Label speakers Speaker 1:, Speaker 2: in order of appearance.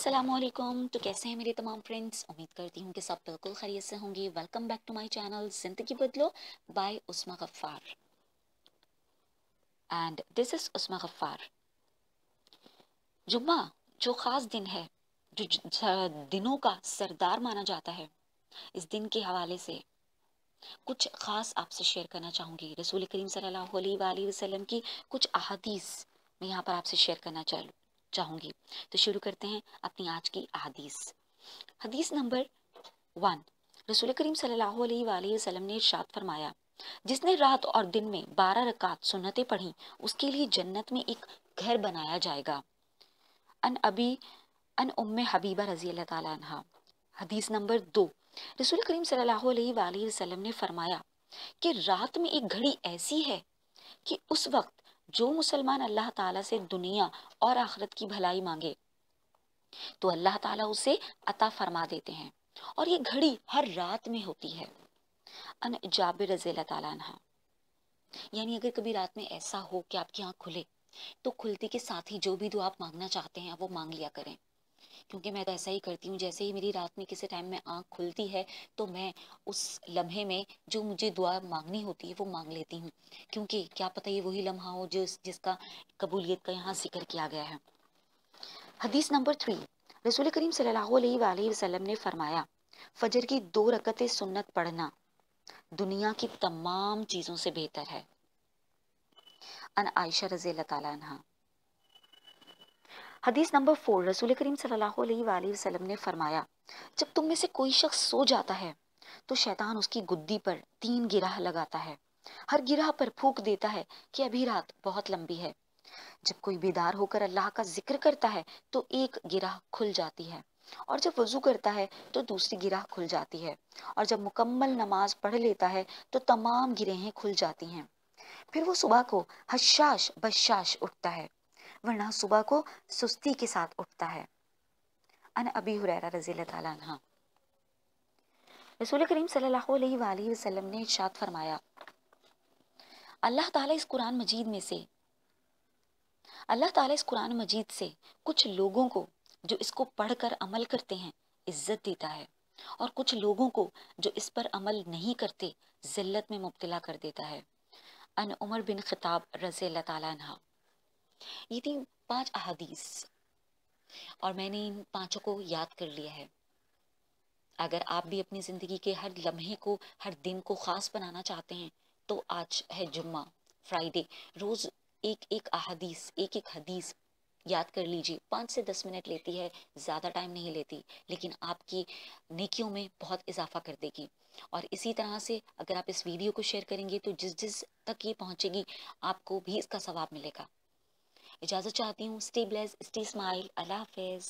Speaker 1: अस्सलाम वालेकुम। तो कैसे हैं मेरे तमाम फ्रेंड्स? उम्मीद करती हूँ कि सब बिल्कुल खैरियत से होंगे। Welcome back to my channel जिंदगी बदलो by Usma Ghaffar and this is Usma Ghaffar. जुम्मा जो खास दिन है, जो दिनों का सरदार माना जाता है, इस दिन के हवाले से कुछ खास आपसे शेयर करना चाहूँगी। रसूल करीम सल्लल्लाहु अलैहि वसल्लम की कुछ अहादीस मैं यहाँ पर आपसे शेयर करना चाहूँगी। तो शुरू करते हैं अपनी आज की अहादीस। हदीस नंबर 1। रसूल करीम सल्लल्लाहु अलैहि वसल्लम ने इरशाद फरमाया, जिसने रात और दिन में 12 रकात सुन्नतें पढ़ी, उसके लिए जन्नत में एक घर बनाया जाएगा। अन उम्मे हबीबा रजी अल्लाह ताला अन्हा। हदीस नंबर 2। रसूल करीम सल्लल्लाहु अलैहि वसल्लम ने फरमाया कि रात में एक घड़ी ऐसी है कि उस वक्त जो मुसलमान अल्लाह ताला से दुनिया और आखिरत की भलाई मांगे तो अल्लाह ताला उसे अता फरमा देते हैं, और ये घड़ी हर रात में होती है। अन जाबिर रज़ी अल्लाह ताला अन्हा। यानी अगर कभी रात में ऐसा हो कि आपकी आंख खुले तो खुलते के साथ ही जो भी दुआ आप मांगना चाहते हैं आप वो मांग लिया करें, क्योंकि मैं तो ऐसा ही करती हूँ। जैसे ही मेरी रात में किसी टाइम में आंख खुलती है तो मैं उस लम्हे में जो मुझे दुआ मांगनी होती है वो मांग लेती हूँ, क्योंकि क्या पता ये वही लम्हा हो जिसका कबूलियत का यहाँ जिक्र किया गया है। हदीस नंबर 3। रसूल करीम सल्लल्लाहु अलैहि वसल्लम ने फरमाया, फजर की 2 रकतें सुन्नत पढ़ना दुनिया की तमाम चीजों से बेहतर है। अन आयशा रज़ी अल्लाह ताला अन्हा। हदीस नंबर 4। रसूल करीम सल्लल्लाहु अलैहि वसल्लम ने फरमाया, जब तुम में से कोई शख्स सो जाता है तो शैतान उसकी गुद्दी पर 3 गिराह लगाता है। हर गिराह पर फूंक देता है कि अभी रात बहुत लंबी है। जब कोई बेदार होकर अल्लाह का जिक्र करता है तो एक गिराह खुल जाती है, और जब वजू करता है तो दूसरी गिराह खुल जाती है, और जब मुकम्मल नमाज पढ़ लेता है तो तमाम गिरहें खुल जाती हैं। फिर वो सुबह को हशाश बशाश उठता है, वरना सुबह को सुस्ती के साथ उठता है। अन अबी हुरैरा रज़ी अल्लाह ताला अन्हा। रसूल करीम सल्लल्लाहु अलैहि वसल्लम ने इरशाद फरमाया, अल्लाह ताला इस कुरान मजीद में से अल्लाह ताला इस कुरान मजीद से कुछ लोगों को जो इसको पढ़कर अमल करते हैं इज्जत देता है, और कुछ लोगों को जो इस पर अमल नहीं करते जिल्लत में मुब्तला कर देता है। अन उमर बिन खिताब रज़ी अल्लाह ताला अन्हा। ये थी 5 अहादीस और मैंने इन 5 को याद कर लिया है। अगर आप भी अपनी जिंदगी के हर लम्हे को, हर दिन को खास बनाना चाहते हैं तो आज है जुम्मा, फ्राइडे, रोज एक एक अहादीस, एक एक हदीस याद कर लीजिए। 5 से 10 मिनट लेती है, ज़्यादा टाइम नहीं लेती, लेकिन आपकी नेकियों में बहुत इजाफा कर देगी। और इसी तरह से अगर आप इस वीडियो को शेयर करेंगे तो जिस जिस तक ये पहुंचेगी आपको भी इसका सवाब मिलेगा। इजाज़त चाहती हूँ। Stay blessed, stay smile. Allah हाफिज़।